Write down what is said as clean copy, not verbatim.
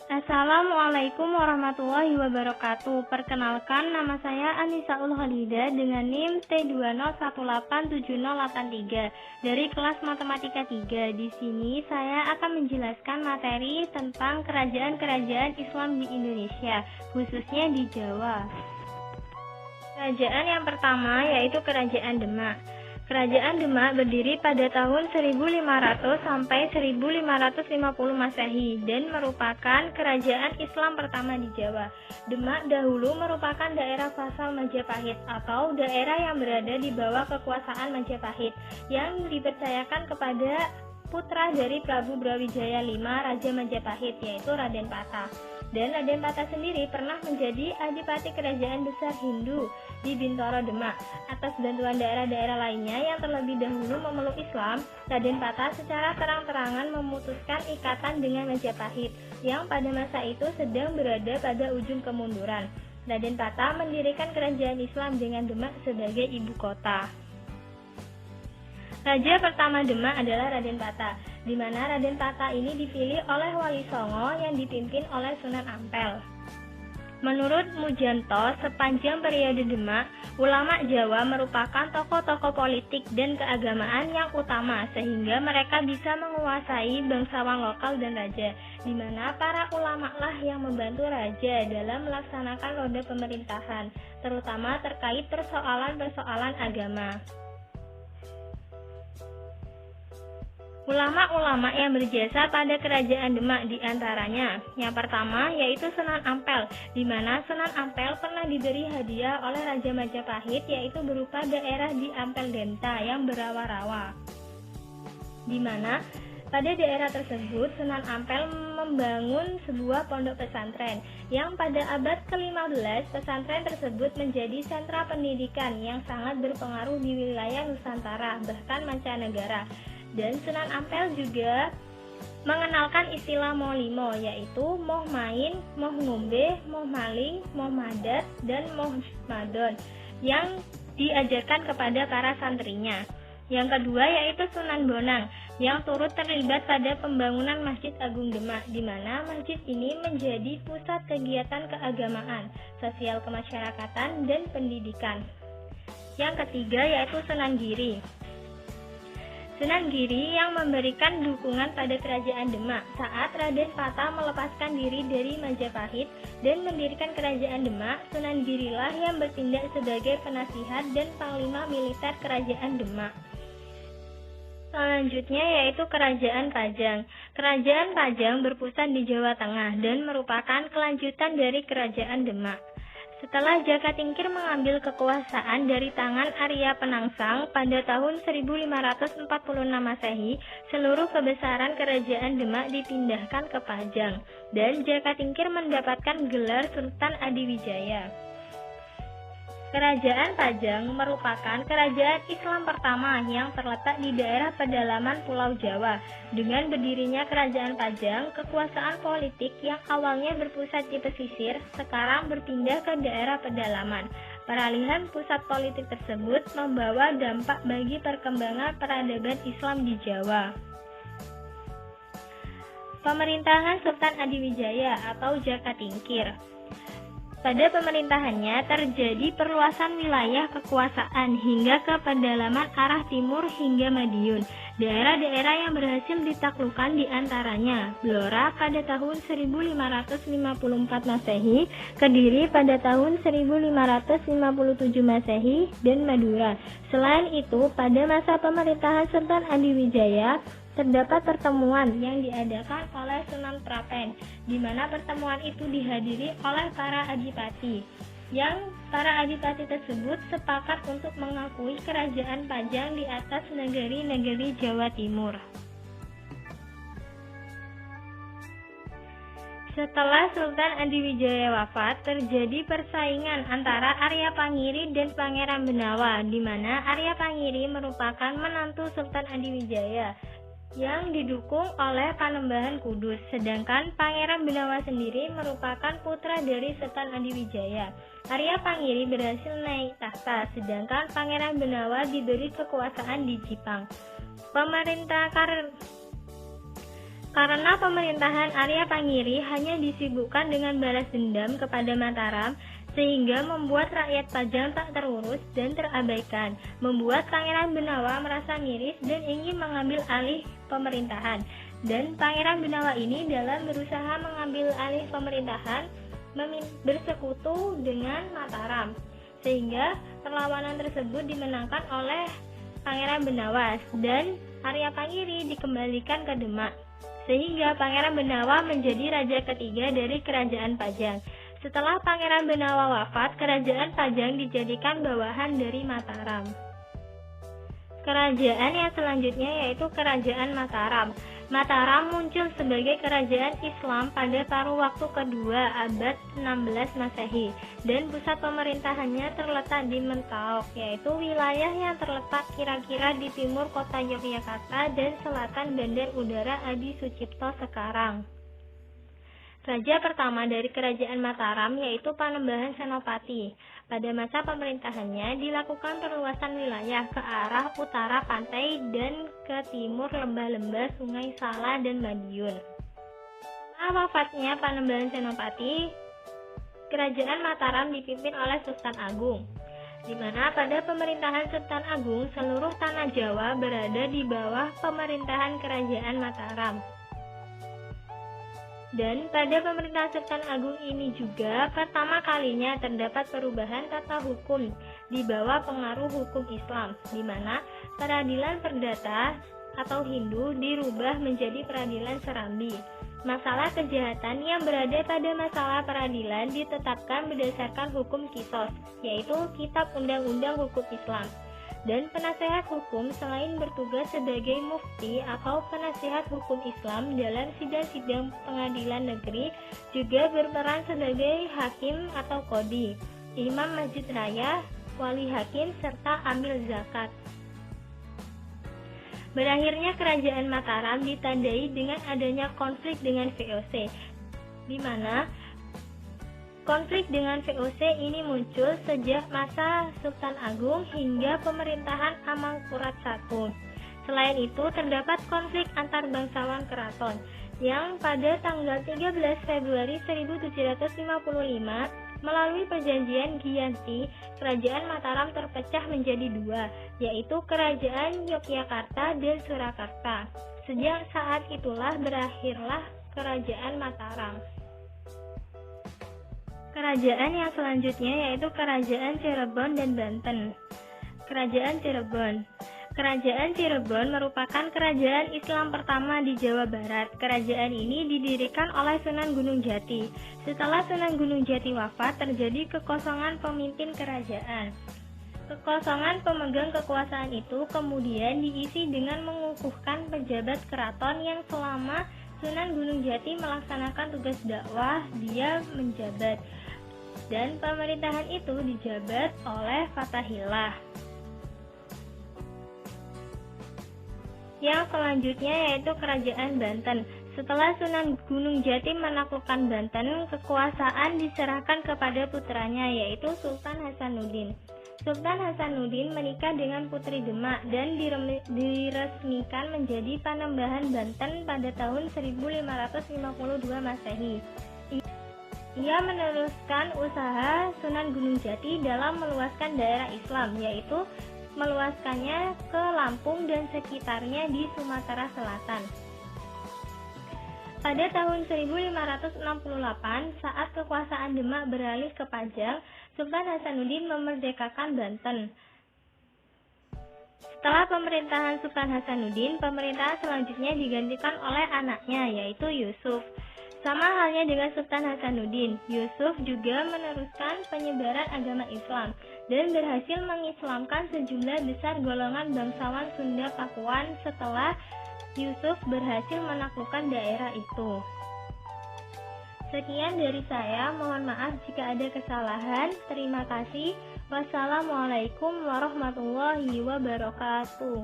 Assalamualaikum warahmatullahi wabarakatuh. Perkenalkan, nama saya Anisaul Khalida dengan NIM T20187083 dari kelas Matematika 3. Di sini saya akan menjelaskan materi tentang kerajaan-kerajaan Islam di Indonesia, khususnya di Jawa. Kerajaan yang pertama yaitu Kerajaan Demak. Kerajaan Demak berdiri pada tahun 1500 sampai 1550 Masehi dan merupakan kerajaan Islam pertama di Jawa. Demak dahulu merupakan daerah vasal Majapahit atau daerah yang berada di bawah kekuasaan Majapahit yang dipercayakan kepada putra dari Prabu Brawijaya V Raja Majapahit, yaitu Raden Patah. Dan Raden Patah sendiri pernah menjadi adipati kerajaan besar Hindu di Bintoro Demak. Atas bantuan daerah-daerah lainnya yang terlebih dahulu memeluk Islam, Raden Patah secara terang-terangan memutuskan ikatan dengan Majapahit yang pada masa itu sedang berada pada ujung kemunduran. Raden Patah mendirikan kerajaan Islam dengan Demak sebagai ibu kota. Raja pertama Demak adalah Raden Patah, di mana Raden Patah ini dipilih oleh Wali Songo yang dipimpin oleh Sunan Ampel. Menurut Mujanto, sepanjang periode Demak, ulama Jawa merupakan tokoh-tokoh politik dan keagamaan yang utama sehingga mereka bisa menguasai bangsawan lokal dan raja, di mana para ulama lah yang membantu raja dalam melaksanakan roda pemerintahan, terutama terkait persoalan-persoalan agama. Ulama-ulama yang berjasa pada kerajaan Demak diantaranya, yang pertama yaitu Sunan Ampel, di mana Sunan Ampel pernah diberi hadiah oleh Raja Majapahit yaitu berupa daerah di Ampel Denta yang berawa-rawa, di mana pada daerah tersebut Sunan Ampel membangun sebuah pondok pesantren yang pada abad ke-15 pesantren tersebut menjadi sentra pendidikan yang sangat berpengaruh di wilayah Nusantara bahkan mancanegara. Dan Sunan Ampel juga mengenalkan istilah moh limo, yaitu moh main, moh ngombe, moh maling, moh madat, dan moh madon yang diajarkan kepada para santrinya. Yang kedua yaitu Sunan Bonang yang turut terlibat pada pembangunan Masjid Agung Demak, di mana masjid ini menjadi pusat kegiatan keagamaan, sosial kemasyarakatan, dan pendidikan. Yang ketiga yaitu Sunan Giri. Sunan Giri yang memberikan dukungan pada kerajaan Demak saat Raden Patah melepaskan diri dari Majapahit dan mendirikan kerajaan Demak. Sunan Girilah yang bertindak sebagai penasihat dan panglima militer kerajaan Demak. Selanjutnya yaitu Kerajaan Pajang. Kerajaan Pajang berpusat di Jawa Tengah dan merupakan kelanjutan dari kerajaan Demak. Setelah Jaka Tingkir mengambil kekuasaan dari tangan Arya Penangsang pada tahun 1546 Masehi, seluruh kebesaran kerajaan Demak dipindahkan ke Pajang dan Jaka Tingkir mendapatkan gelar Sultan Adiwijaya. Kerajaan Pajang merupakan kerajaan Islam pertama yang terletak di daerah pedalaman Pulau Jawa. Dengan berdirinya Kerajaan Pajang, kekuasaan politik yang awalnya berpusat di pesisir, sekarang berpindah ke daerah pedalaman. Peralihan pusat politik tersebut membawa dampak bagi perkembangan peradaban Islam di Jawa. Pemerintahan Sultan Adiwijaya atau Jaka Tingkir. Pada pemerintahannya terjadi perluasan wilayah kekuasaan hingga ke pedalaman arah timur hingga Madiun. Daerah-daerah yang berhasil ditaklukkan diantaranya Blora pada tahun 1554 Masehi, Kediri pada tahun 1557 Masehi, dan Madura. Selain itu, pada masa pemerintahan Sultan Adiwijaya, terdapat pertemuan yang diadakan oleh Sunan Prapen, di mana pertemuan itu dihadiri oleh para adipati. Yang para adipati tersebut sepakat untuk mengakui kerajaan Pajang di atas negeri-negeri Jawa Timur. Setelah Sultan Adiwijaya wafat, terjadi persaingan antara Arya Pangiri dan Pangeran Benawa, di mana Arya Pangiri merupakan menantu Sultan Adiwijaya yang didukung oleh Panembahan Kudus, sedangkan Pangeran Benawa sendiri merupakan putra dari Sultan Adiwijaya. Arya Pangiri berhasil naik tahta, sedangkan Pangeran Benawa diberi kekuasaan di Jipang. Karena pemerintahan Arya Pangiri hanya disibukkan dengan balas dendam kepada Mataram, sehingga membuat rakyat Pajang tak terurus dan terabaikan, membuat Pangeran Benawa merasa miris dan ingin mengambil alih pemerintahan. Dan Pangeran Benawa ini dalam berusaha mengambil alih pemerintahan bersekutu dengan Mataram, sehingga perlawanan tersebut dimenangkan oleh Pangeran Benawa dan Arya Pangiri dikembalikan ke Demak, sehingga Pangeran Benawa menjadi raja ketiga dari Kerajaan Pajang. Setelah Pangeran Benawa wafat, Kerajaan Pajang dijadikan bawahan dari Mataram. Kerajaan yang selanjutnya yaitu Kerajaan Mataram. Mataram muncul sebagai kerajaan Islam pada paruh waktu kedua abad 16 Masehi dan pusat pemerintahannya terletak di Mentaok, yaitu wilayah yang terletak kira-kira di timur kota Yogyakarta dan selatan Bandar Udara Adi Sucipto sekarang. Raja pertama dari Kerajaan Mataram yaitu Panembahan Senopati. Pada masa pemerintahannya dilakukan perluasan wilayah ke arah utara pantai dan ke timur lembah-lembah Sungai Sala dan Madiun. Setelah wafatnya Panembahan Senopati, Kerajaan Mataram dipimpin oleh Sultan Agung, di mana pada pemerintahan Sultan Agung seluruh tanah Jawa berada di bawah pemerintahan Kerajaan Mataram. Dan pada pemerintahan Sultan Agung ini juga pertama kalinya terdapat perubahan tata hukum di bawah pengaruh hukum Islam, di mana peradilan perdata atau Hindu dirubah menjadi peradilan Serambi. Masalah kejahatan yang berada pada masalah peradilan ditetapkan berdasarkan hukum Qisas, yaitu Kitab Undang-Undang Hukum Islam. Dan penasehat hukum selain bertugas sebagai mufti atau penasehat hukum Islam dalam sidang-sidang pengadilan negeri, juga berperan sebagai hakim atau qadi, imam masjid raya, wali hakim, serta amil zakat. Berakhirnya Kerajaan Mataram ditandai dengan adanya konflik dengan VOC, di mana konflik dengan VOC ini muncul sejak masa Sultan Agung hingga pemerintahan Amangkurat I. Selain itu, terdapat konflik antar bangsawan keraton, yang pada tanggal 13 Februari 1755 melalui perjanjian Giyanti, Kerajaan Mataram terpecah menjadi dua, yaitu Kerajaan Yogyakarta dan Surakarta. Sejak saat itulah berakhirlah Kerajaan Mataram. Kerajaan yang selanjutnya yaitu Kerajaan Cirebon dan Banten. Kerajaan Cirebon. Kerajaan Cirebon merupakan kerajaan Islam pertama di Jawa Barat. Kerajaan ini didirikan oleh Sunan Gunung Jati. Setelah Sunan Gunung Jati wafat, terjadi kekosongan pemimpin kerajaan. Kekosongan pemegang kekuasaan itu kemudian diisi dengan mengukuhkan pejabat keraton yang selama Sunan Gunung Jati melaksanakan tugas dakwah, dia menjabat. Dan pemerintahan itu dijabat oleh Fatahillah. Yang selanjutnya yaitu Kerajaan Banten. Setelah Sunan Gunung Jati menaklukkan Banten, kekuasaan diserahkan kepada putranya yaitu Sultan Hasanuddin. Sultan Hasanuddin menikah dengan Putri Demak dan diresmikan menjadi Panembahan Banten pada tahun 1552 Masehi. Ia meneruskan usaha Sunan Gunung Jati dalam meluaskan daerah Islam, yaitu meluaskannya ke Lampung dan sekitarnya di Sumatera Selatan. Pada tahun 1568, saat kekuasaan Demak beralih ke Pajang, Sultan Hasanuddin memerdekakan Banten. Setelah pemerintahan Sultan Hasanuddin, pemerintahan selanjutnya digantikan oleh anaknya, yaitu Yusuf. Sama halnya dengan Sultan Hasanuddin, Yusuf juga meneruskan penyebaran agama Islam dan berhasil mengislamkan sejumlah besar golongan bangsawan Sunda Pakuan setelah Yusuf berhasil menaklukkan daerah itu. Sekian dari saya, mohon maaf jika ada kesalahan. Terima kasih. Wassalamualaikum warahmatullahi wabarakatuh.